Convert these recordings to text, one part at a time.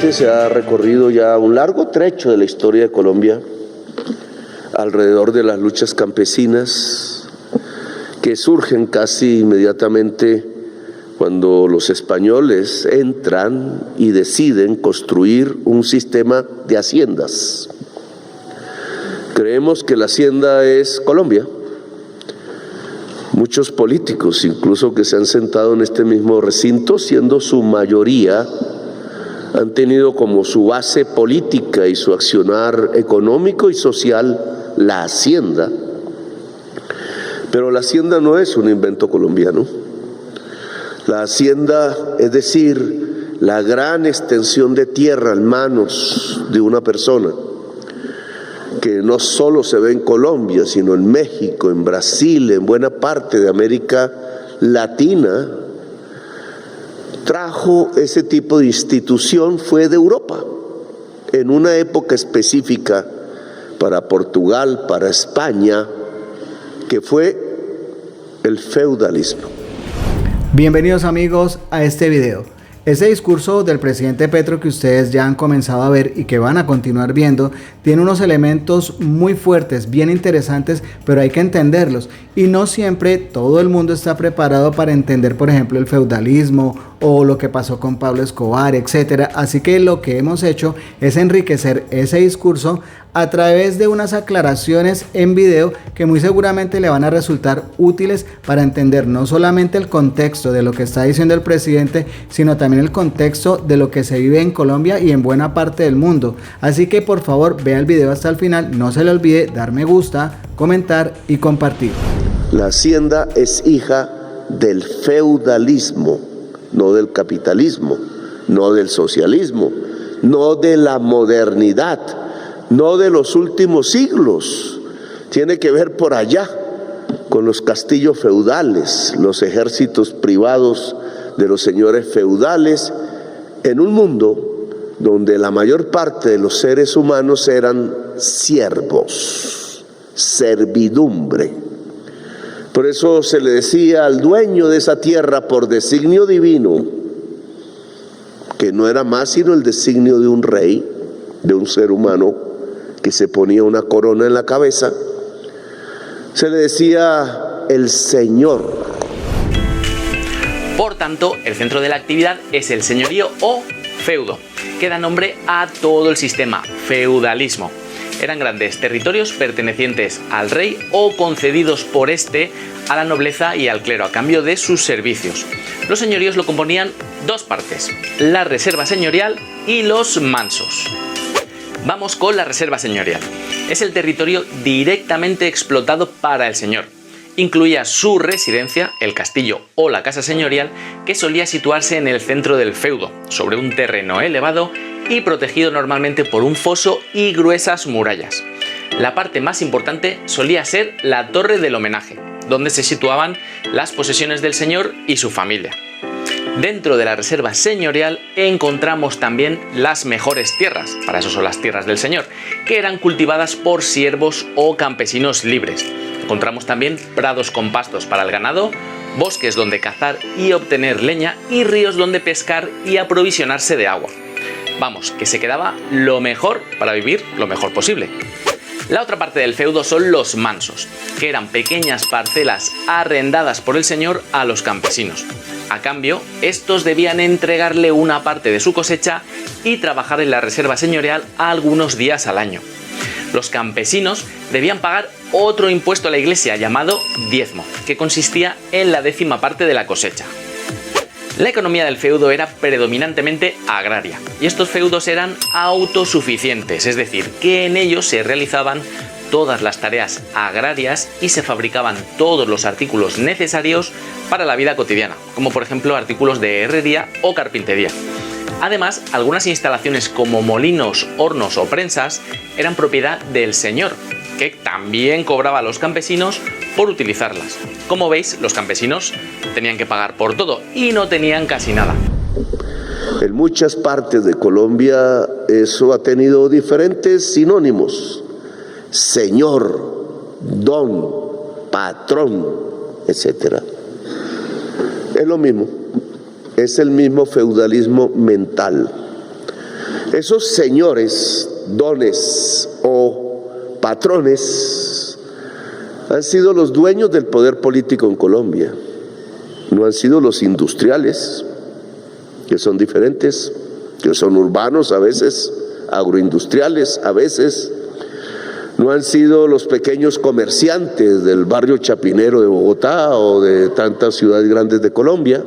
Históricamente se ha recorrido ya un largo trecho de la historia de Colombia alrededor de las luchas campesinas que surgen casi inmediatamente cuando los españoles entran y deciden construir un sistema de haciendas. Creemos que la hacienda es Colombia. Muchos políticos, incluso que se han sentado en este mismo recinto, siendo su mayoría, han tenido como su base política y su accionar económico y social la hacienda. Pero la hacienda no es un invento colombiano. La hacienda, es decir, la gran extensión de tierra en manos de una persona, que no solo se ve en Colombia, sino en México, en Brasil, en buena parte de América Latina, trajo ese tipo de institución, fue de Europa, en una época específica para Portugal, para España, que fue el feudalismo. Bienvenidos amigos a este video. Ese discurso del presidente Petro que ustedes ya han comenzado a ver y que van a continuar viendo tiene unos elementos muy fuertes, bien interesantes, pero hay que entenderlos y no siempre todo el mundo está preparado para entender, por ejemplo, el feudalismo o lo que pasó con Pablo Escobar, etcétera. Así que lo que hemos hecho es enriquecer ese discurso a través de unas aclaraciones en video que muy seguramente le van a resultar útiles para entender no solamente el contexto de lo que está diciendo el presidente, sino también el contexto de lo que se vive en Colombia y en buena parte del mundo. Así que por favor vea el video hasta el final, no se le olvide dar me gusta, comentar y compartir. La hacienda es hija del feudalismo, no del capitalismo, no del socialismo, no de la modernidad, no de los últimos siglos. Tiene que ver por allá con los castillos feudales, los ejércitos privados de los señores feudales, en un mundo donde la mayor parte de los seres humanos eran siervos, servidumbre. Por eso se le decía al dueño de esa tierra por designio divino, que no era más sino el designio de un rey, de un ser humano que se ponía una corona en la cabeza, se le decía el señor. Por tanto, el centro de la actividad es el señorío o feudo, que da nombre a todo el sistema, feudalismo. Eran grandes territorios pertenecientes al rey o concedidos por este a la nobleza y al clero a cambio de sus servicios. Los señoríos lo componían dos partes, la reserva señorial y los mansos. Vamos con la reserva señorial. Es el territorio directamente explotado para el señor. Incluía su residencia, el castillo o la casa señorial, que solía situarse en el centro del feudo, sobre un terreno elevado y protegido normalmente por un foso y gruesas murallas. La parte más importante solía ser la torre del homenaje, donde se situaban las posesiones del señor y su familia. Dentro de la reserva señorial encontramos también las mejores tierras, para eso son las tierras del señor, que eran cultivadas por siervos o campesinos libres. Encontramos también prados con pastos para el ganado, bosques donde cazar y obtener leña y ríos donde pescar y aprovisionarse de agua. Vamos, que se quedaba lo mejor para vivir lo mejor posible. La otra parte del feudo son los mansos, que eran pequeñas parcelas arrendadas por el señor a los campesinos. A cambio, estos debían entregarle una parte de su cosecha y trabajar en la reserva señorial algunos días al año. Los campesinos debían pagar otro impuesto a la iglesia llamado diezmo, que consistía en la 10ª parte de la cosecha. La economía del feudo era predominantemente agraria y estos feudos eran autosuficientes, es decir, que en ellos se realizaban todas las tareas agrarias y se fabricaban todos los artículos necesarios para la vida cotidiana, como por ejemplo artículos de herrería o carpintería. Además, algunas instalaciones como molinos, hornos o prensas eran propiedad del señor, que también cobraba a los campesinos por utilizarlas. Como veis, los campesinos tenían que pagar por todo y no tenían casi nada. En muchas partes de Colombia eso ha tenido diferentes sinónimos: señor, don, patrón, etc. Es lo mismo, es el mismo feudalismo mental. Esos señores, dones o patrones, han sido los dueños del poder político en Colombia. No han sido los industriales, que son diferentes, que son urbanos a veces, agroindustriales a veces. No han sido los pequeños comerciantes del barrio chapinero de Bogotá o de tantas ciudades grandes de Colombia.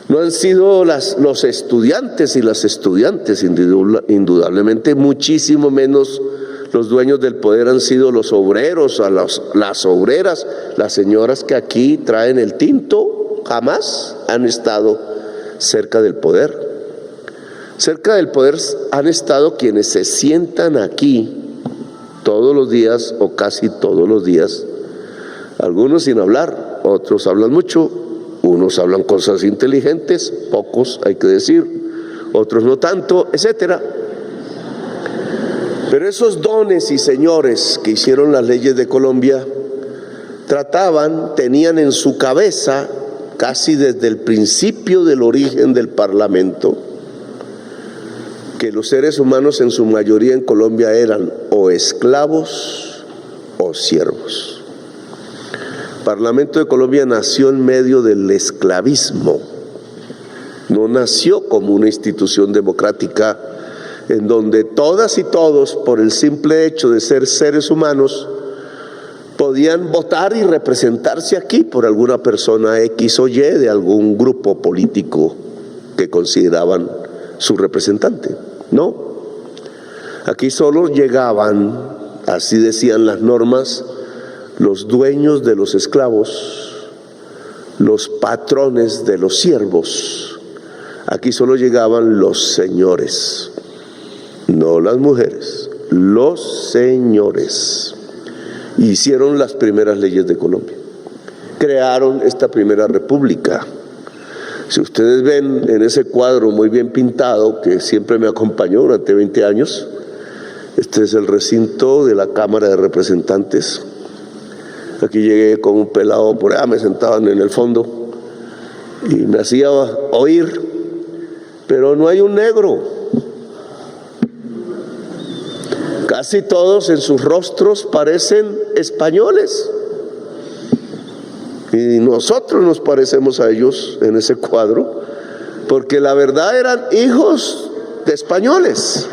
No han sido los estudiantes y las estudiantes, indudablemente muchísimo menos los dueños del poder han sido los obreros, las obreras, las señoras que aquí traen el tinto, jamás han estado cerca del poder. Cerca del poder han estado quienes se sientan aquí todos los días o casi todos los días, algunos sin hablar, otros hablan mucho, unos hablan cosas inteligentes, pocos hay que decir, otros no tanto, etcétera. Pero esos dones y señores que hicieron las leyes de Colombia tenían en su cabeza, casi desde el principio del origen del Parlamento, que los seres humanos en su mayoría en Colombia eran o esclavos o siervos. El Parlamento de Colombia nació en medio del esclavismo, no nació como una institución democrática en donde todas y todos, por el simple hecho de ser seres humanos, podían votar y representarse aquí por alguna persona X o Y de algún grupo político que consideraban su representante. No, aquí solo llegaban, así decían las normas, los dueños de los esclavos, los patrones de los siervos. Aquí solo llegaban los señores, no las mujeres, los señores. Hicieron las primeras leyes de Colombia, crearon esta primera república. Si ustedes ven en ese cuadro muy bien pintado, que siempre me acompañó durante 20 años, este es el recinto de la Cámara de Representantes. Aquí llegué con un pelado por allá, me sentaban en el fondo y me hacía oír, pero no hay un negro. Casi todos en sus rostros parecen españoles. Y nosotros nos parecemos a ellos en ese cuadro, porque la verdad eran hijos de españoles.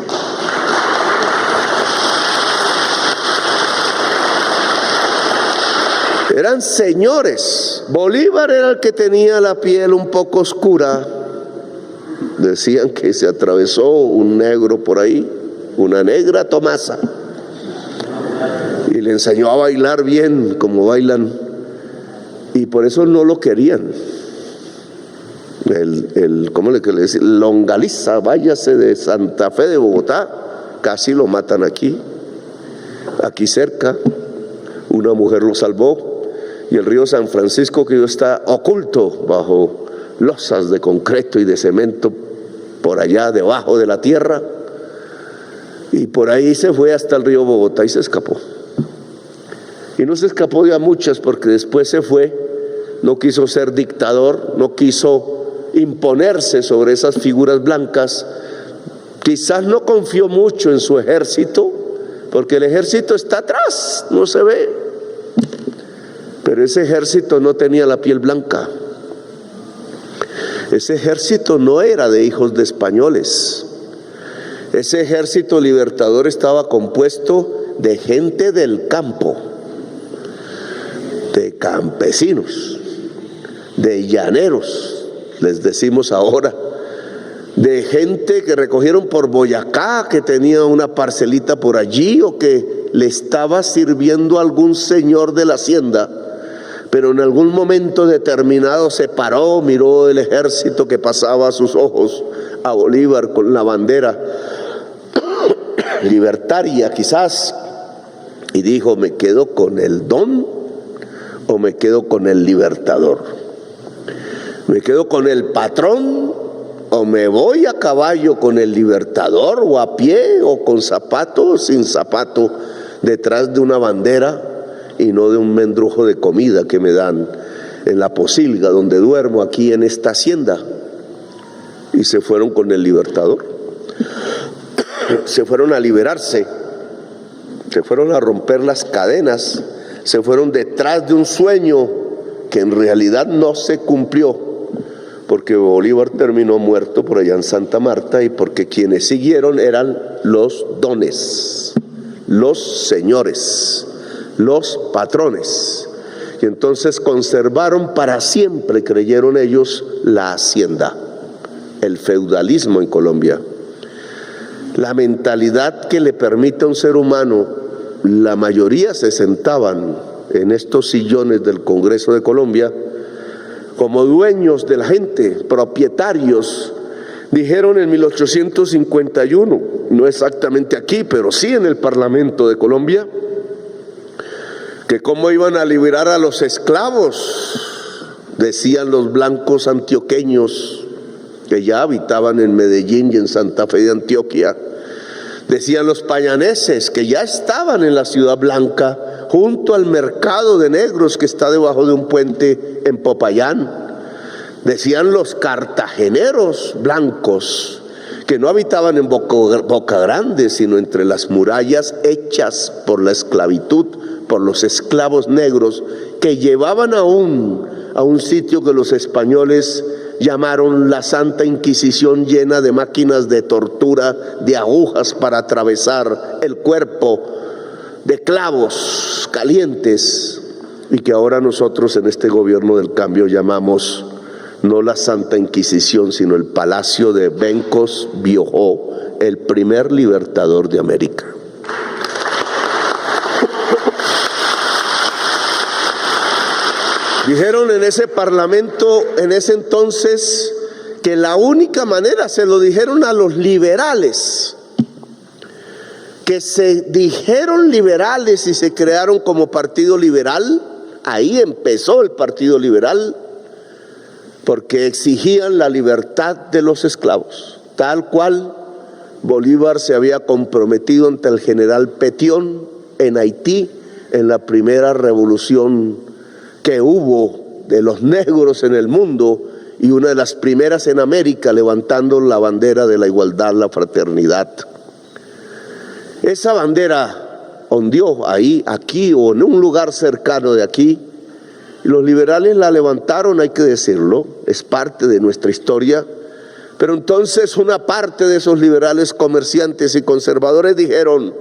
Eran señores. Bolívar era el que tenía la piel un poco oscura. Decían que se atravesó un negro por ahí, una negra Tomasa, y le enseñó a bailar bien como bailan, y por eso no lo querían. ¿Cómo le decían? Longaliza, váyase de Santa Fe de Bogotá, casi lo matan aquí cerca. Una mujer lo salvó, y el río San Francisco, que está oculto bajo losas de concreto y de cemento por allá debajo de la tierra, y por ahí se fue hasta el río Bogotá y se escapó. Y no se escapó de a muchas, porque después se fue, no quiso ser dictador, no quiso imponerse sobre esas figuras blancas. Quizás no confió mucho en su ejército, porque el ejército está atrás, no se ve. Pero ese ejército no tenía la piel blanca. Ese ejército no era de hijos de españoles. Ese ejército libertador estaba compuesto de gente del campo, de campesinos, de llaneros, les decimos ahora, de gente que recogieron por Boyacá, que tenía una parcelita por allí o que le estaba sirviendo a algún señor de la hacienda, pero en algún momento determinado se paró, miró el ejército que pasaba a sus ojos, a Bolívar con la bandera libertaria quizás, y dijo: ¿me quedo con el don o me quedo con el libertador? ¿Me quedo con el patrón o me voy a caballo con el libertador, o a pie o con zapato o sin zapato detrás de una bandera y no de un mendrujo de comida que me dan en la posilga donde duermo aquí en esta hacienda? Y se fueron con el libertador. se fueron a liberarse, se fueron a romper las cadenas, se fueron detrás de un sueño que en realidad no se cumplió, porque Bolívar terminó muerto por allá en Santa Marta y porque quienes siguieron eran los dones, los señores, los patrones. Y entonces conservaron para siempre, creyeron ellos, la hacienda, el feudalismo en Colombia. La mentalidad que le permite a un ser humano, la mayoría se sentaban en estos sillones del Congreso de Colombia como dueños de la gente, propietarios. Dijeron en 1851, no exactamente aquí, pero sí en el Parlamento de Colombia, que cómo iban a liberar a los esclavos, decían los blancos antioqueños que ya habitaban en Medellín y en Santa Fe de Antioquia, decían los payaneses que ya estaban en la Ciudad Blanca, junto al mercado de negros que está debajo de un puente en Popayán, decían los cartageneros blancos que no habitaban en Boca Grande, sino entre las murallas hechas por la esclavitud, por los esclavos negros que llevaban a un sitio que los españoles llamaron la Santa Inquisición, llena de máquinas de tortura, de agujas para atravesar el cuerpo, de clavos calientes, y que ahora nosotros en este gobierno del cambio llamamos no la Santa Inquisición, sino el Palacio de Bencos Biojó, el primer libertador de América. Dijeron en ese parlamento, en ese entonces, que la única manera, se lo dijeron a los liberales, que se dijeron liberales y se crearon como partido liberal. Ahí empezó el Partido Liberal, porque exigían la libertad de los esclavos, tal cual Bolívar se había comprometido ante el general Petión en Haití, en la primera revolución que hubo de los negros en el mundo, y una de las primeras en América, levantando la bandera de la igualdad, la fraternidad. Esa bandera ondeó ahí, aquí o en un lugar cercano de aquí, y los liberales la levantaron, hay que decirlo, es parte de nuestra historia. Pero entonces una parte de esos liberales comerciantes y conservadores dijeron: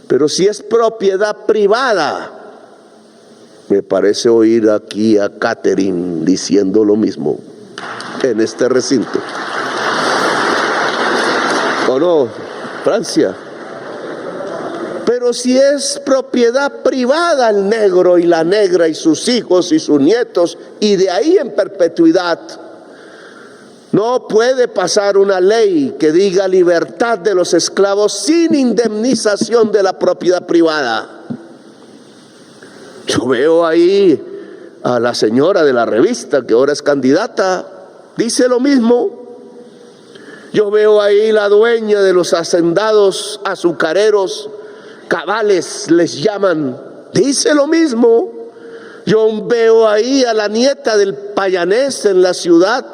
pero si es propiedad privada. Me parece oír aquí a Catherine diciendo lo mismo en este recinto. ¿O no, Francia? Pero si es propiedad privada el negro y la negra y sus hijos y sus nietos, y de ahí en perpetuidad, no puede pasar una ley que diga libertad de los esclavos sin indemnización de la propiedad privada. Yo veo ahí a la señora de la revista, que ahora es candidata, dice lo mismo. Yo veo ahí la dueña de los hacendados azucareros, cabales les llaman, dice lo mismo. Yo veo ahí a la nieta del payanés en la ciudad,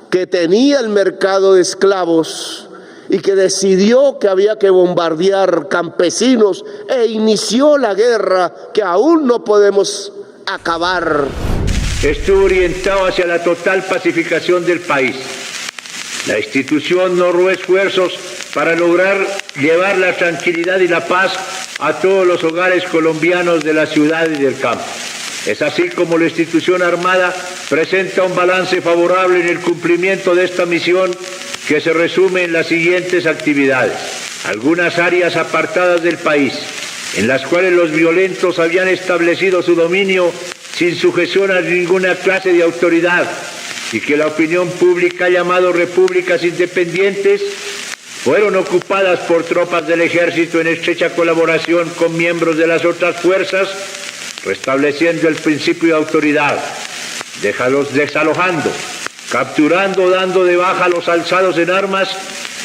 que tenía el mercado de esclavos y que decidió que había que bombardear campesinos e inició la guerra que aún no podemos acabar. Estuvo orientado hacia la total pacificación del país. La institución no ahorró esfuerzos para lograr llevar la tranquilidad y la paz a todos los hogares colombianos de la ciudad y del campo. Es así como la institución armada presenta un balance favorable en el cumplimiento de esta misión, que se resume en las siguientes actividades. Algunas áreas apartadas del país, en las cuales los violentos habían establecido su dominio sin sujeción a ninguna clase de autoridad, y que la opinión pública ha llamado repúblicas independientes, fueron ocupadas por tropas del ejército en estrecha colaboración con miembros de las otras fuerzas, restableciendo el principio de autoridad, desalojando, capturando, dando de baja a los alzados en armas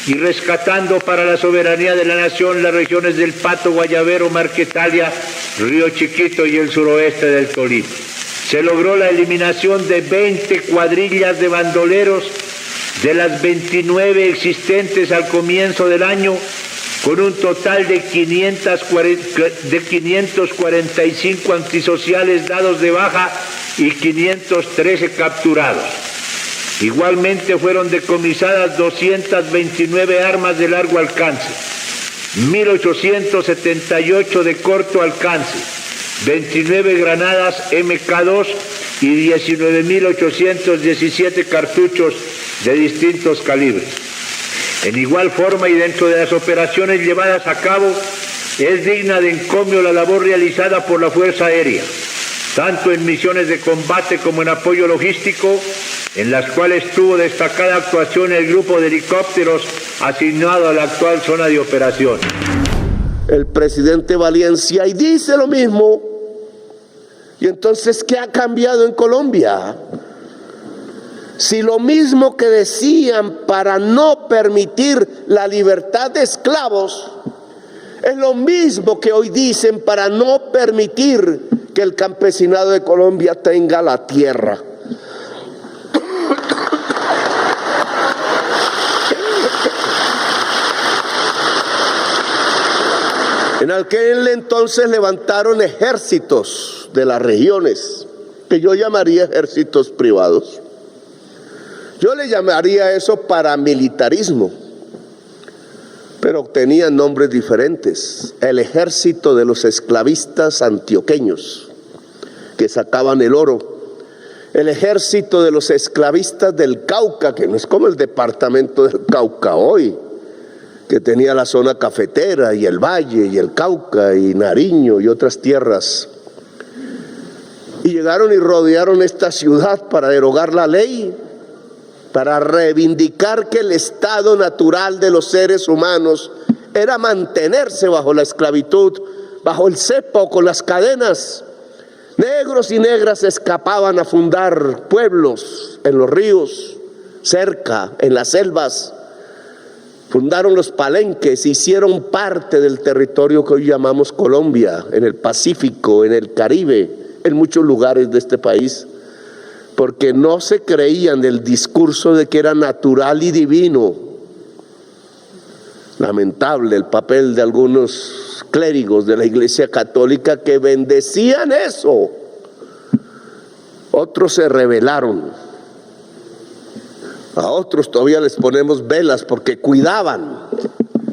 y rescatando para la soberanía de la nación las regiones del Pato, Guayavero, Marquetalia, Río Chiquito y el suroeste del Tolima. Se logró la eliminación de 20 cuadrillas de bandoleros de las 29 existentes al comienzo del año, con un total de 545 antisociales dados de baja y 513 capturados. Igualmente fueron decomisadas 229 armas de largo alcance, 1.878 de corto alcance, 29 granadas MK2 y 19.817 cartuchos de distintos calibres. En igual forma y dentro de las operaciones llevadas a cabo, es digna de encomio la labor realizada por la Fuerza Aérea, tanto en misiones de combate como en apoyo logístico, en las cuales tuvo destacada actuación el grupo de helicópteros asignado a la actual zona de operación. El presidente Valencia y dice lo mismo. Y entonces, ¿qué ha cambiado en Colombia? Si lo mismo que decían para no permitir la libertad de esclavos, es lo mismo que hoy dicen para no permitir que el campesinado de Colombia tenga la tierra. En aquel entonces levantaron ejércitos de las regiones, que yo llamaría ejércitos privados. Yo le llamaría eso paramilitarismo, pero tenían nombres diferentes. El ejército de los esclavistas antioqueños, que sacaban el oro. El ejército de los esclavistas del Cauca, que no es como el departamento del Cauca hoy, que tenía la zona cafetera y el Valle y el Cauca y Nariño y otras tierras. Y llegaron y rodearon esta ciudad para derogar la ley, para reivindicar que el estado natural de los seres humanos era mantenerse bajo la esclavitud, bajo el cepo, con las cadenas. Negros y negras escapaban a fundar pueblos en los ríos, cerca, en las selvas. Fundaron los palenques, hicieron parte del territorio que hoy llamamos Colombia, en el Pacífico, en el Caribe, en muchos lugares de este país, porque no se creían del discurso de que era natural y divino. Lamentable el papel de algunos clérigos de la Iglesia Católica que bendecían eso. Otros se rebelaron. A otros todavía les ponemos velas porque cuidaban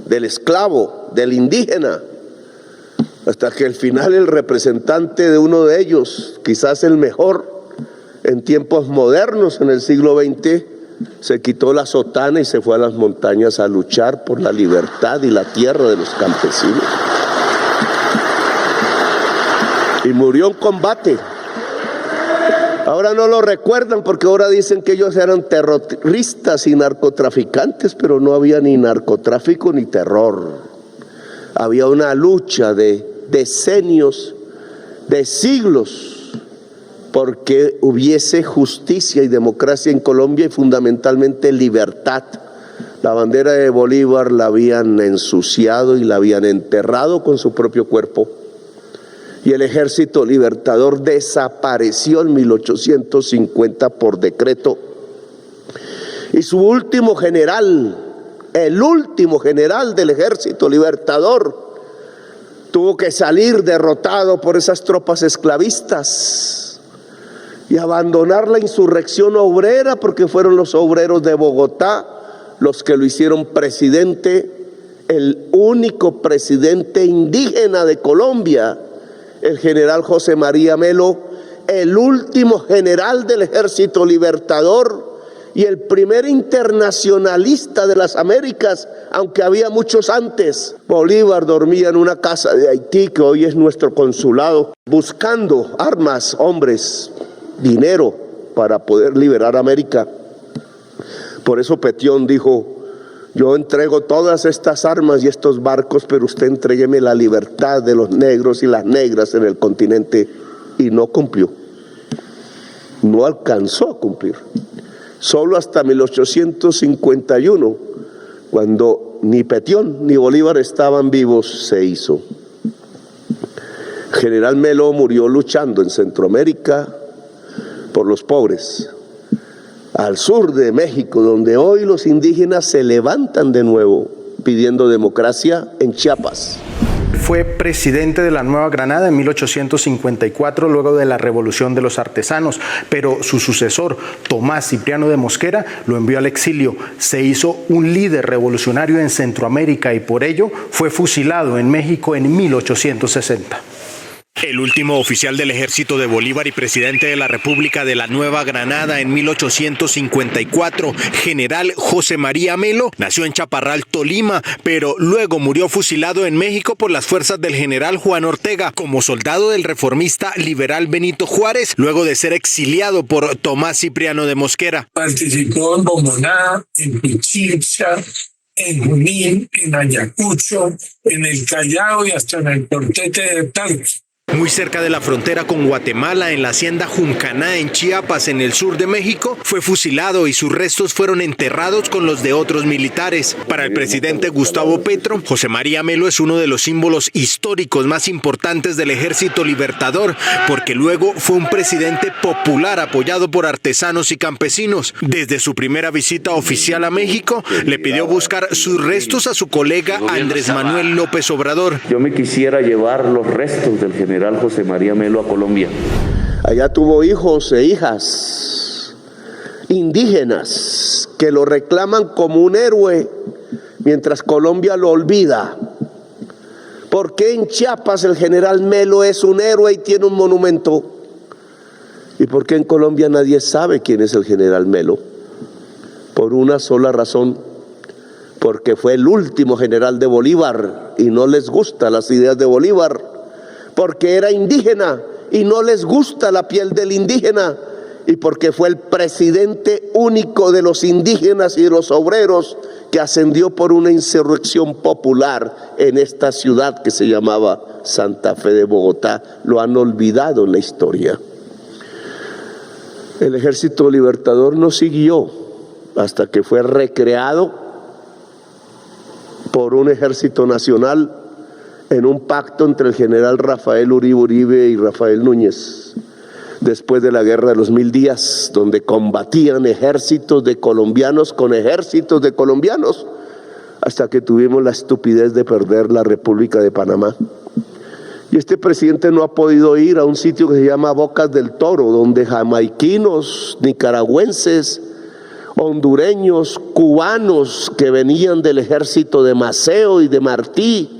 del esclavo, del indígena, hasta que al final el representante de uno de ellos, quizás el mejor en tiempos modernos en el siglo XX, se quitó la sotana y se fue a las montañas a luchar por la libertad y la tierra de los campesinos. Y murió en combate. Ahora no lo recuerdan porque ahora dicen que ellos eran terroristas y narcotraficantes, pero no había ni narcotráfico ni terror. Había una lucha de decenios, de siglos, porque hubiese justicia y democracia en Colombia y fundamentalmente libertad. La bandera de Bolívar la habían ensuciado y la habían enterrado con su propio cuerpo. Y el Ejército Libertador desapareció en 1850 por decreto. Y su último general, el último general del Ejército Libertador, tuvo que salir derrotado por esas tropas esclavistas y abandonar la insurrección obrera, porque fueron los obreros de Bogotá los que lo hicieron presidente, el único presidente indígena de Colombia, el general José María Melo, el último general del Ejército Libertador y el primer internacionalista de las Américas, aunque había muchos antes. Bolívar dormía en una casa de Haití, que hoy es nuestro consulado, buscando armas, hombres, dinero para poder liberar América. Por eso Petión dijo: yo entrego todas estas armas y estos barcos, pero usted entrégueme la libertad de los negros y las negras en el continente. Y no cumplió. No alcanzó a cumplir. Solo hasta 1851, cuando ni Petión ni Bolívar estaban vivos, se hizo. General Melo murió luchando en Centroamérica por los pobres. al sur de México, donde hoy los indígenas se levantan de nuevo pidiendo democracia, en Chiapas. Fue presidente de la Nueva Granada en 1854, luego de la Revolución de los Artesanos, pero su sucesor, Tomás Cipriano de Mosquera, lo envió al exilio. Se hizo un líder revolucionario en Centroamérica y por ello fue fusilado en México en 1860. El último oficial del ejército de Bolívar y presidente de la República de la Nueva Granada en 1854, general José María Melo, nació en Chaparral, Tolima, pero luego murió fusilado en México por las fuerzas del general Juan Ortega como soldado del reformista liberal Benito Juárez, luego de ser exiliado por Tomás Cipriano de Mosquera. Participó en Bomoná, en Pichincha, en Junín, en Ayacucho, en el Callao y hasta en el Portete de Talca. Muy cerca de la frontera con Guatemala, en la hacienda Juncaná, en Chiapas, en el sur de México, fue fusilado y sus restos fueron enterrados con los de otros militares. Para el presidente Gustavo Petro, José María Melo es uno de los símbolos históricos más importantes del Ejército Libertador, porque luego fue un presidente popular apoyado por artesanos y campesinos. Desde su primera visita oficial a México, le pidió buscar sus restos a su colega Andrés Manuel López Obrador. Yo me quisiera llevar los restos del general José María Melo a Colombia. Allá tuvo hijos e hijas indígenas que lo reclaman como un héroe, mientras Colombia lo olvida. ¿Por qué en Chiapas el general Melo es un héroe y tiene un monumento? ¿Y por qué en Colombia nadie sabe quién es el general Melo? Por una sola razón: porque fue el último general de Bolívar y no les gustan las ideas de Bolívar. Porque era indígena y no les gusta la piel del indígena, y porque fue el presidente único de los indígenas y de los obreros que ascendió por una insurrección popular en esta ciudad que se llamaba Santa Fe de Bogotá. Lo han olvidado en la historia. El Ejército Libertador no siguió hasta que fue recreado por un ejército nacional en un pacto entre el general Rafael Uribe Uribe y Rafael Núñez, después de la Guerra de los 1000 días, donde combatían ejércitos de colombianos con ejércitos de colombianos, hasta que tuvimos la estupidez de perder la República de Panamá. Y este presidente no ha podido ir a un sitio que se llama Bocas del Toro, donde jamaiquinos, nicaragüenses, hondureños, cubanos que venían del ejército de Maceo y de Martí,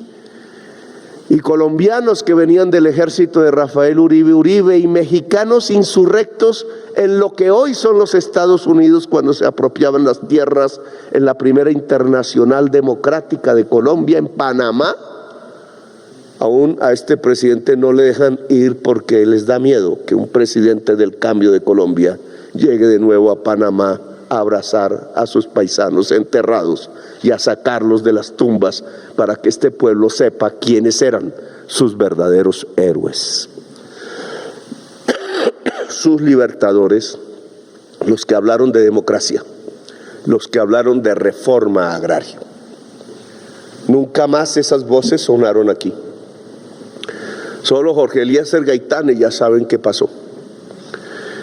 y colombianos que venían del ejército de Rafael Uribe Uribe, y mexicanos insurrectos en lo que hoy son los Estados Unidos, cuando se apropiaban las tierras en la primera internacional democrática de Colombia, en Panamá. Aún a este presidente no le dejan ir porque les da miedo que un presidente del cambio de Colombia llegue de nuevo a Panamá a abrazar a sus paisanos enterrados y a sacarlos de las tumbas para que este pueblo sepa quiénes eran sus verdaderos héroes. Sus libertadores, los que hablaron de democracia, los que hablaron de reforma agraria. Nunca más esas voces sonaron aquí. Solo Jorge Eliezer Gaitán, y ya saben qué pasó.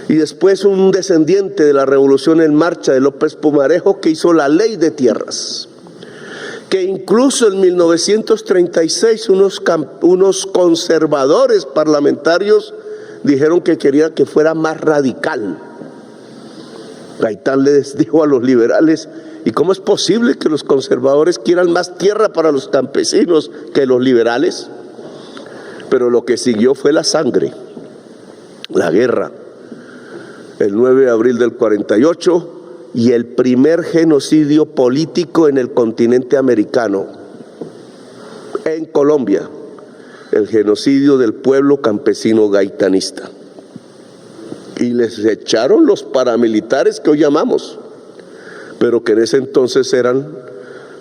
Y después un descendiente de la Revolución en Marcha, de López Pumarejo, que hizo la ley de tierras, que incluso en 1936 unos conservadores parlamentarios dijeron que querían que fuera más radical. Gaitán les dijo a los liberales: ¿y cómo es posible que los conservadores quieran más tierra para los campesinos que los liberales? Pero lo que siguió fue la sangre, la guerra. El 9 de abril del 48 y el primer genocidio político en el continente americano, en Colombia, el genocidio del pueblo campesino gaitanista. Y les echaron los paramilitares que hoy llamamos, pero que en ese entonces eran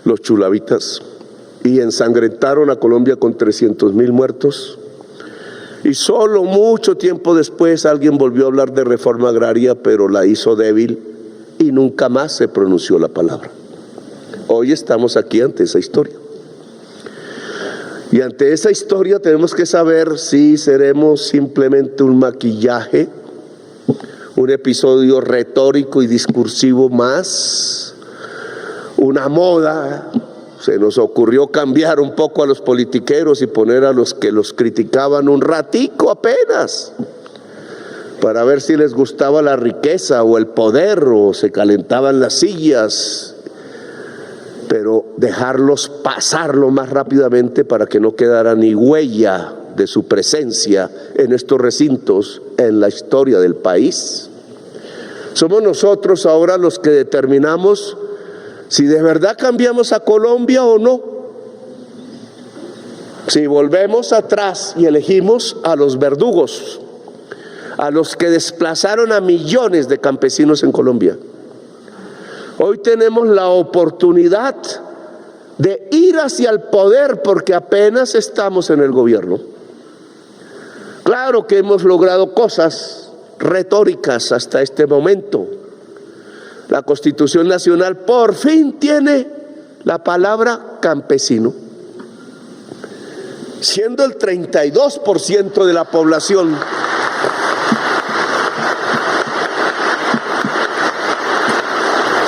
los chulavitas, y ensangrentaron a Colombia con 300,000 muertos. Y solo mucho tiempo después alguien volvió a hablar de reforma agraria, pero la hizo débil y nunca más se pronunció la palabra. Hoy estamos aquí ante esa historia. Y ante esa historia tenemos que saber si seremos simplemente un maquillaje, un episodio retórico y discursivo más, una moda. Se nos ocurrió cambiar un poco a los politiqueros y poner a los que los criticaban un ratico apenas, para ver si les gustaba la riqueza o el poder o se calentaban las sillas, pero dejarlos pasarlo más rápidamente para que no quedara ni huella de su presencia en estos recintos en la historia del país. Somos nosotros ahora los que determinamos si de verdad cambiamos a Colombia o no. Si volvemos atrás y elegimos a los verdugos, a los que desplazaron a millones de campesinos en Colombia. Hoy tenemos la oportunidad de ir hacia el poder porque apenas estamos en el gobierno. Claro que hemos logrado cosas retóricas hasta este momento. La Constitución Nacional por fin tiene la palabra campesino, siendo el 32% de la población.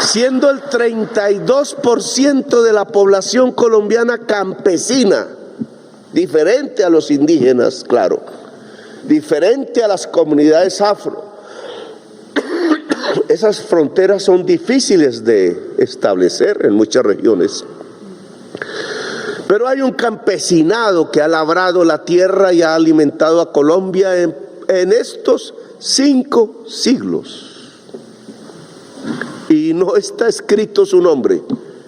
Siendo el 32% de la población colombiana campesina, diferente a los indígenas, claro, diferente a las comunidades afro. Esas fronteras son difíciles de establecer en muchas regiones. Pero hay un campesinado que ha labrado la tierra y ha alimentado a Colombia en estos 5 siglos. Y no está escrito su nombre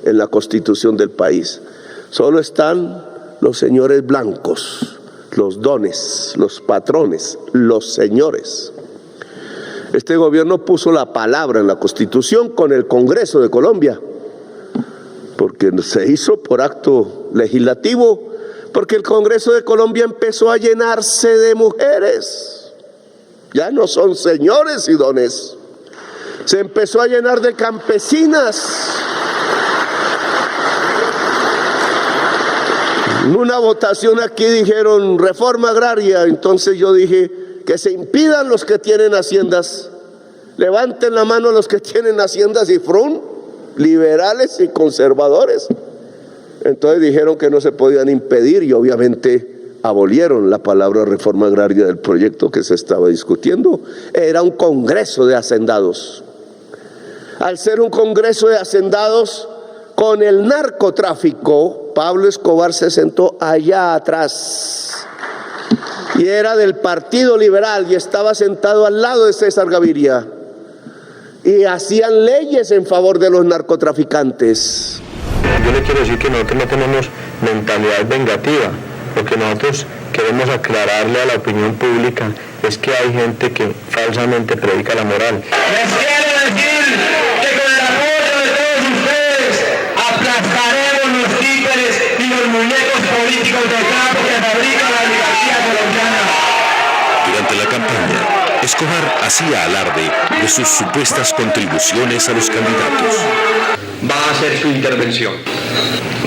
en la Constitución del país. Solo están los señores blancos, los dones, los patrones, los señores. Este gobierno puso la palabra en la Constitución con el Congreso de Colombia, porque se hizo por acto legislativo, porque el Congreso de Colombia empezó a llenarse de mujeres. Ya no son señores y dones. Se empezó a llenar de campesinas. En una votación aquí dijeron reforma agraria, entonces yo dije que se impidan los que tienen haciendas, levanten la mano los que tienen haciendas y frun, liberales y conservadores. Entonces dijeron que no se podían impedir y obviamente abolieron la palabra reforma agraria del proyecto que se estaba discutiendo. Era un congreso de hacendados. Al ser un congreso de hacendados con el narcotráfico, Pablo Escobar se sentó allá atrás y era del Partido Liberal y estaba sentado al lado de César Gaviria y hacían leyes en favor de los narcotraficantes. Yo le quiero decir que nosotros no tenemos mentalidad vengativa. Lo que nosotros queremos aclararle a la opinión pública es que hay gente que falsamente predica la moral. Les quiero decir que con el apoyo de todos ustedes aplastaremos los títeres y los muñecos políticos de campo que fabrican la oligarquía colombiana. Durante la campaña, Escobar hacía alarde de sus supuestas contribuciones a los candidatos. Va a hacer su intervención.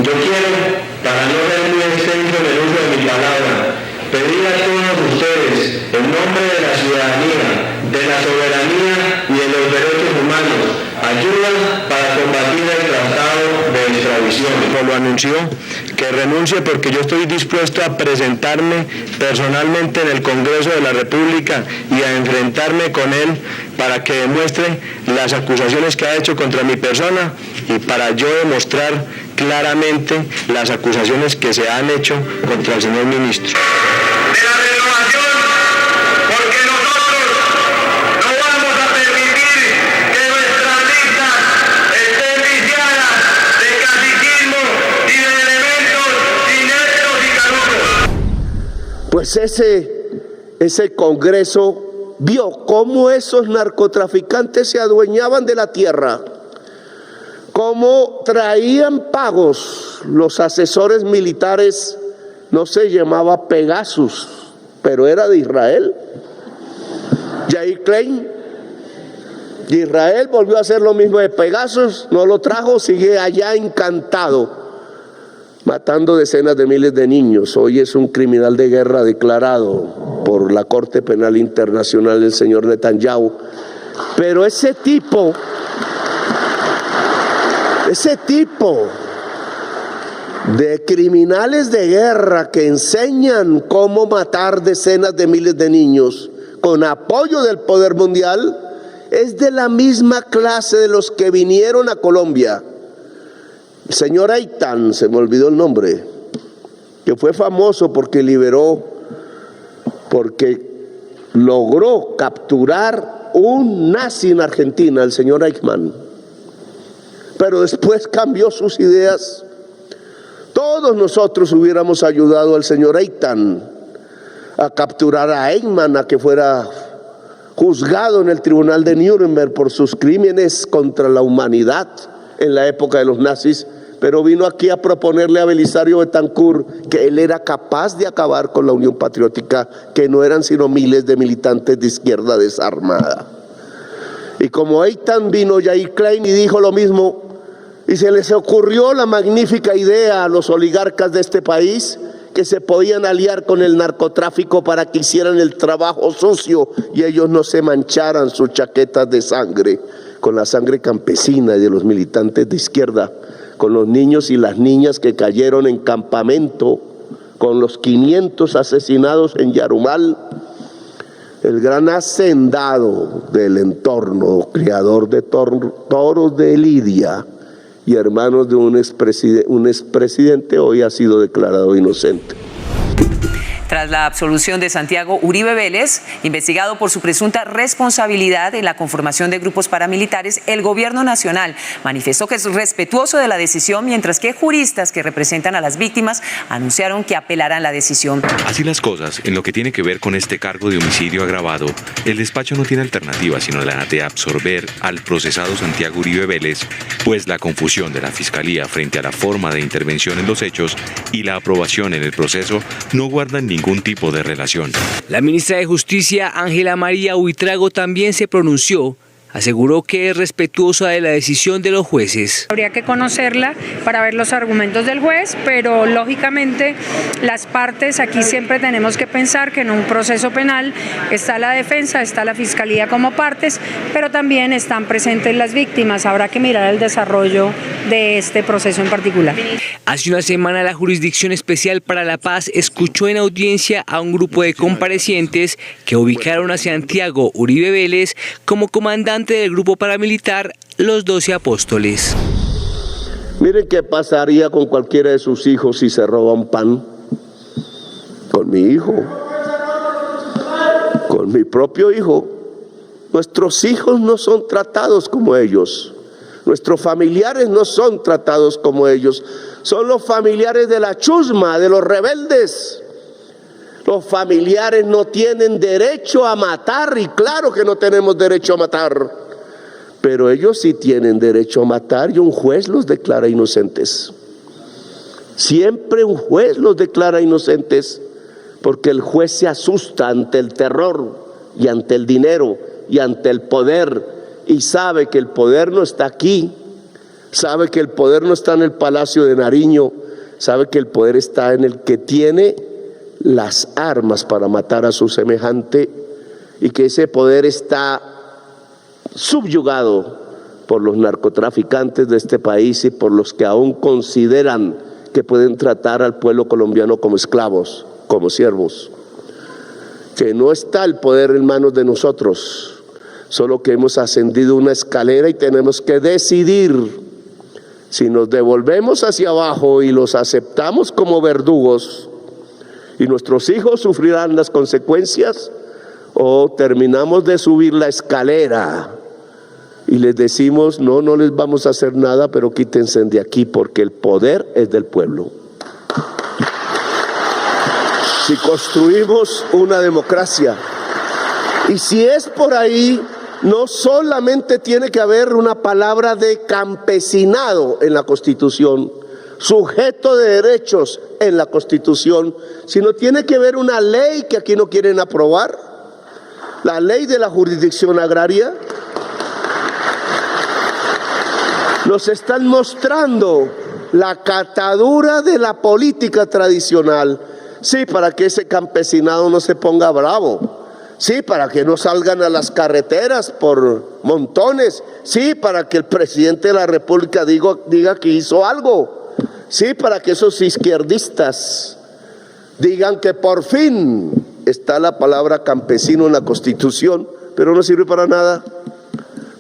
Yo quiero, para no ser muy extenso en el uso de mi palabra, pedir a todos ustedes, en nombre de la ciudadanía, de la soberanía y de los derechos humanos, ayuda para combatir el tratado de extradición. Como lo anunció, que renuncie porque yo estoy dispuesto a presentarme personalmente en el Congreso de la República y a enfrentarme con él para que demuestre las acusaciones que ha hecho contra mi persona y para yo demostrar claramente las acusaciones que se han hecho contra el señor ministro. De la renovación, porque nosotros no vamos a permitir que nuestras listas estén viciadas de caciquismo y de elementos inéditos y caducos. Pues ese Congreso vio cómo esos narcotraficantes se adueñaban de la tierra, cómo traían pagos. Los asesores militares no se llamaba Pegasus, pero era de Israel. Yair Klein, de Israel, volvió a hacer lo mismo de Pegasus, no lo trajo, sigue allá encantado, matando decenas de miles de niños. Hoy es un criminal de guerra declarado por la Corte Penal Internacional, el señor Netanyahu, Pero ese tipo de criminales de guerra que enseñan cómo matar decenas de miles de niños con apoyo del poder mundial, es de la misma clase de los que vinieron a Colombia. El señor Eitan, se me olvidó el nombre, que fue famoso porque logró capturar un nazi en Argentina, el señor Eichmann, pero después cambió sus ideas. Todos nosotros hubiéramos ayudado al señor Eitan a capturar a Eichmann, a que fuera juzgado en el tribunal de Nuremberg por sus crímenes contra la humanidad en la época de los nazis, pero vino aquí a proponerle a Belisario Betancur que él era capaz de acabar con la Unión Patriótica, que no eran sino miles de militantes de izquierda desarmada. Y como Eitan vino Jair Klein y dijo lo mismo, y se les ocurrió la magnífica idea a los oligarcas de este país que se podían aliar con el narcotráfico para que hicieran el trabajo sucio y ellos no se mancharan sus chaquetas de sangre, con la sangre campesina y de los militantes de izquierda, con los niños y las niñas que cayeron en campamento, con los 500 asesinados en Yarumal. El gran hacendado del entorno, criador de toros de Lidia y hermanos de un expresidente, hoy ha sido declarado inocente. Tras la absolución de Santiago Uribe Vélez, investigado por su presunta responsabilidad en la conformación de grupos paramilitares, el gobierno nacional manifestó que es respetuoso de la decisión, mientras que juristas que representan a las víctimas anunciaron que apelarán la decisión. Así las cosas, en lo que tiene que ver con este cargo de homicidio agravado, el despacho no tiene alternativa sino la de absorber al procesado Santiago Uribe Vélez, pues la confusión de la Fiscalía frente a la forma de intervención en los hechos y la aprobación en el proceso no guardan ningún tipo de relación. La ministra de Justicia, Ángela María Buitrago, también se pronunció. Aseguró que es respetuosa de la decisión de los jueces. Habría que conocerla para ver los argumentos del juez, pero lógicamente las partes, aquí siempre tenemos que pensar que en un proceso penal está la defensa, está la fiscalía como partes, pero también están presentes las víctimas. Habrá que mirar el desarrollo de este proceso en particular. Hace una semana la Jurisdicción Especial para la Paz escuchó en audiencia a un grupo de comparecientes que ubicaron a Santiago Uribe Vélez como comandante del grupo paramilitar Los 12 Apóstoles. Miren qué pasaría con cualquiera de sus hijos si se roba un pan. Con mi hijo, con mi propio hijo. Nuestros hijos no son tratados como ellos. Nuestros familiares no son tratados como ellos. Son los familiares de la chusma, de los rebeldes. Los familiares no tienen derecho a matar, y claro que no tenemos derecho a matar, pero ellos sí tienen derecho a matar y un juez los declara inocentes. Siempre un juez los declara inocentes, porque el juez se asusta ante el terror y ante el dinero y ante el poder, y sabe que el poder no está aquí, sabe que el poder no está en el Palacio de Nariño, sabe que el poder está en el que tiene las armas para matar a su semejante, y que ese poder está subyugado por los narcotraficantes de este país y por los que aún consideran que pueden tratar al pueblo colombiano como esclavos, como siervos. Que no está el poder en manos de nosotros, solo que hemos ascendido una escalera y tenemos que decidir si nos devolvemos hacia abajo y los aceptamos como verdugos y nuestros hijos sufrirán las consecuencias, o terminamos de subir la escalera y les decimos no les vamos a hacer nada, pero quítense de aquí porque el poder es del pueblo. Si construimos una democracia, y si es por ahí, no solamente tiene que haber una palabra de campesinado en la Constitución, sujeto de derechos en la Constitución, sino tiene que haber una ley que aquí no quieren aprobar, la ley de la jurisdicción agraria. Nos están mostrando la catadura de la política tradicional, sí, para que ese campesinado no se ponga bravo, Sí, para que no salgan a las carreteras por montones. Sí, para que el presidente de la República diga que hizo algo. Sí, para que esos izquierdistas digan que por fin está la palabra campesino en la Constitución, pero no sirve para nada,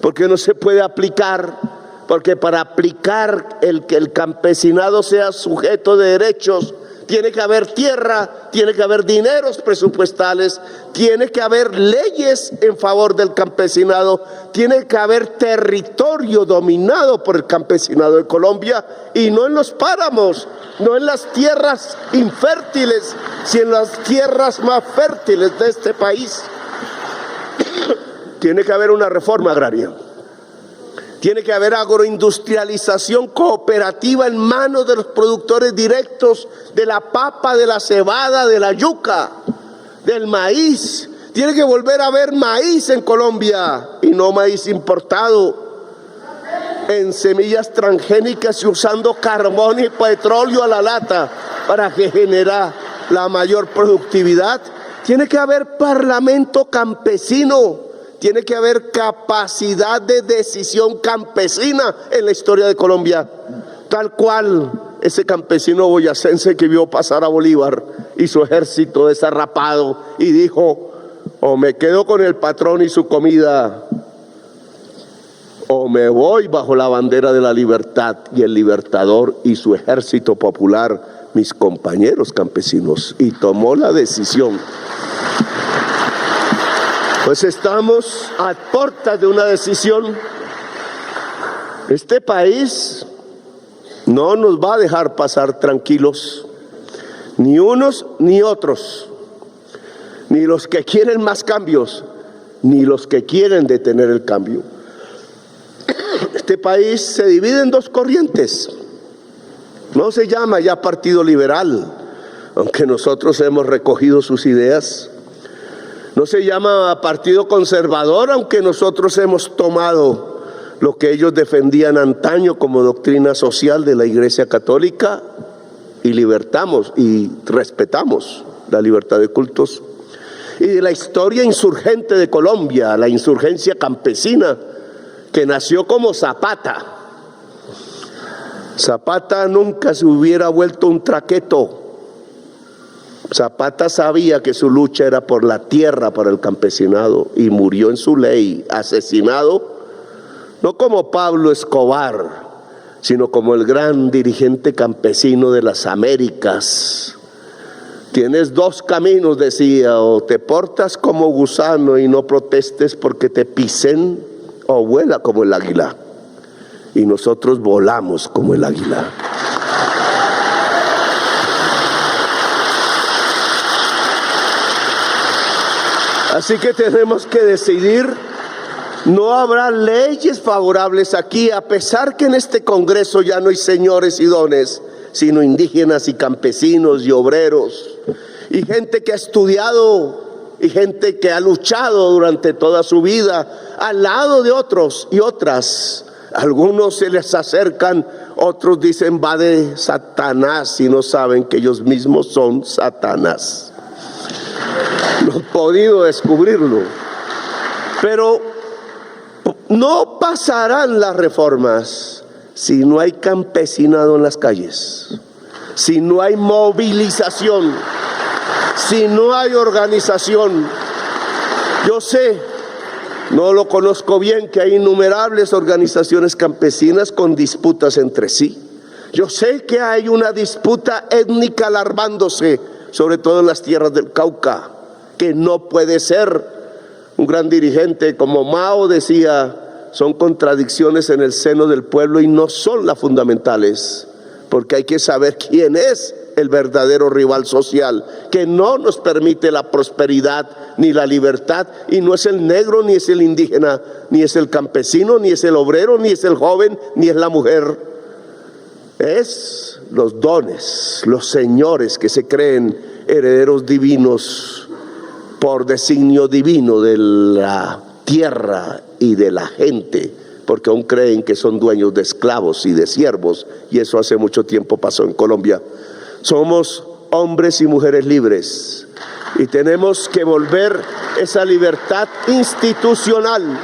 porque no se puede aplicar, porque para aplicar que el campesinado sea sujeto de derechos, tiene que haber tierra, tiene que haber dineros presupuestales, tiene que haber leyes en favor del campesinado, tiene que haber territorio dominado por el campesinado de Colombia, y no en los páramos, no en las tierras infértiles, sino en las tierras más fértiles de este país. Tiene que haber una reforma agraria. Tiene que haber agroindustrialización cooperativa en manos de los productores directos de la papa, de la cebada, de la yuca, del maíz. Tiene que volver a haber maíz en Colombia y no maíz importado en semillas transgénicas y usando carbón y petróleo a la lata para que genera la mayor productividad. Tiene que haber parlamento campesino. Tiene que haber capacidad de decisión campesina en la historia de Colombia, tal cual ese campesino boyacense que vio pasar a Bolívar y su ejército desarrapado y dijo: o me quedo con el patrón y su comida, o me voy bajo la bandera de la libertad y el libertador y su ejército popular, mis compañeros campesinos, y tomó la decisión. Pues estamos a puertas de una decisión. Este país no nos va a dejar pasar tranquilos, ni unos ni otros, ni los que quieren más cambios, ni los que quieren detener el cambio. Este país se divide en dos corrientes. No se llama ya Partido Liberal, aunque nosotros hemos recogido sus ideas. No se llama Partido Conservador, aunque nosotros hemos tomado lo que ellos defendían antaño como doctrina social de la Iglesia Católica y libertamos y respetamos la libertad de cultos. Y de la historia insurgente de Colombia, la insurgencia campesina que nació como Zapata. Zapata nunca se hubiera vuelto un traqueto. Zapata sabía que su lucha era por la tierra para el campesinado y murió en su ley, asesinado, no como Pablo Escobar, sino como el gran dirigente campesino de las Américas. Tienes dos caminos, decía: o te portas como gusano y no protestes porque te pisen, o vuela como el águila. Y nosotros volamos como el águila. Así que tenemos que decidir. No habrá leyes favorables aquí, a pesar que en este Congreso ya no hay señores y dones, sino indígenas y campesinos y obreros, y gente que ha estudiado, y gente que ha luchado durante toda su vida, al lado de otros y otras. Algunos se les acercan, otros dicen va de Satanás, y no saben que ellos mismos son Satanás. No he podido descubrirlo, pero no pasarán las reformas si no hay campesinado en las calles, si no hay movilización, si no hay organización. Yo sé, no lo conozco bien, que hay innumerables organizaciones campesinas con disputas entre sí. Yo sé que hay una disputa étnica alarmándose, sobre todo en las tierras del Cauca, que no puede ser. Un gran dirigente como Mao decía: son contradicciones en el seno del pueblo y no son las fundamentales, porque hay que saber quién es el verdadero rival social, que no nos permite la prosperidad ni la libertad, y no es el negro, ni es el indígena, ni es el campesino, ni es el obrero, ni es el joven, ni es la mujer. Es los dones, los señores que se creen herederos divinos por designio divino de la tierra y de la gente, porque aún creen que son dueños de esclavos y de siervos, y eso hace mucho tiempo pasó en Colombia. Somos hombres y mujeres libres, Y tenemos que volver esa libertad institucional.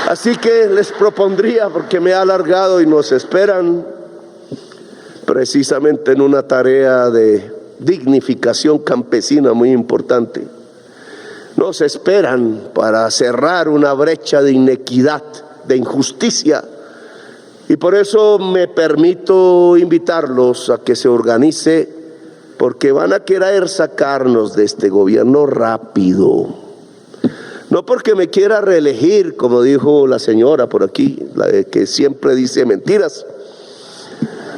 Así que les propondría, porque me he alargado y nos esperan precisamente en una tarea de dignificación campesina muy importante. Nos esperan para cerrar una brecha de inequidad, de injusticia. Y por eso me permito invitarlos a que se organice, porque van a querer sacarnos de este gobierno rápido. No porque me quiera reelegir, como dijo la señora por aquí, la que siempre dice mentiras.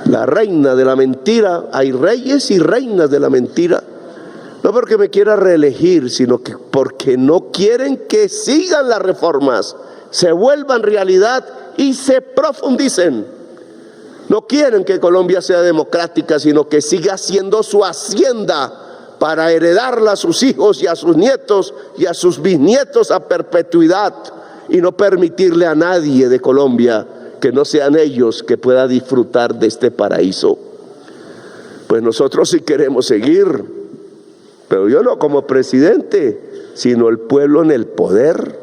La reina de la mentira, hay reyes y reinas de la mentira. No porque me quiera reelegir, sino que porque no quieren que sigan las reformas, se vuelvan realidad y se profundicen. No quieren que Colombia sea democrática, sino que siga siendo su hacienda para heredarla a sus hijos y a sus nietos y a sus bisnietos a perpetuidad, y no permitirle a nadie de Colombia que no sean ellos que pueda disfrutar de este paraíso. Pues nosotros sí queremos seguir, pero yo no como presidente, sino el pueblo en el poder.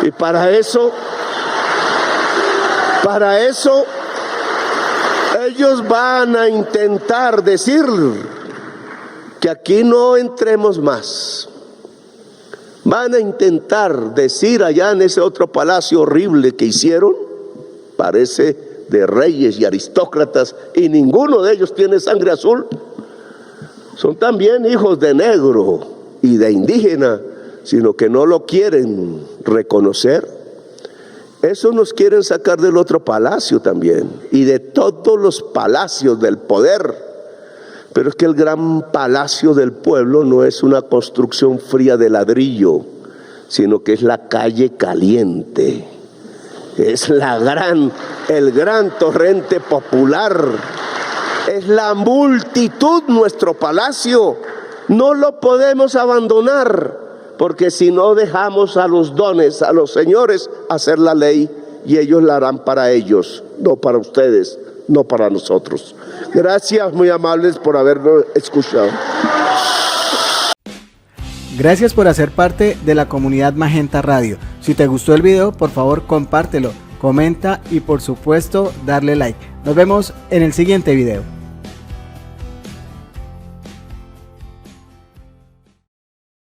Y para eso ellos van a intentar decir que aquí no entremos más. Van a intentar decir allá en ese otro palacio horrible que hicieron, parece de reyes y aristócratas, y ninguno de ellos tiene sangre azul. Son también hijos de negro y de indígena, sino que no lo quieren reconocer. Eso nos quieren sacar del otro palacio también, y de todos los palacios del poder. Pero es que el gran palacio del pueblo no es una construcción fría de ladrillo, sino que es la calle caliente. Es el gran torrente popular. Es la multitud nuestro palacio. No lo podemos abandonar, porque si no dejamos a los dones, a los señores, hacer la ley, y ellos la harán para ellos, no para ustedes, no para nosotros. Gracias, muy amables, por habernos escuchado. Gracias por hacer parte de la comunidad Magenta Radio. Si te gustó el video, por favor compártelo, comenta y por supuesto darle like. Nos vemos en el siguiente video.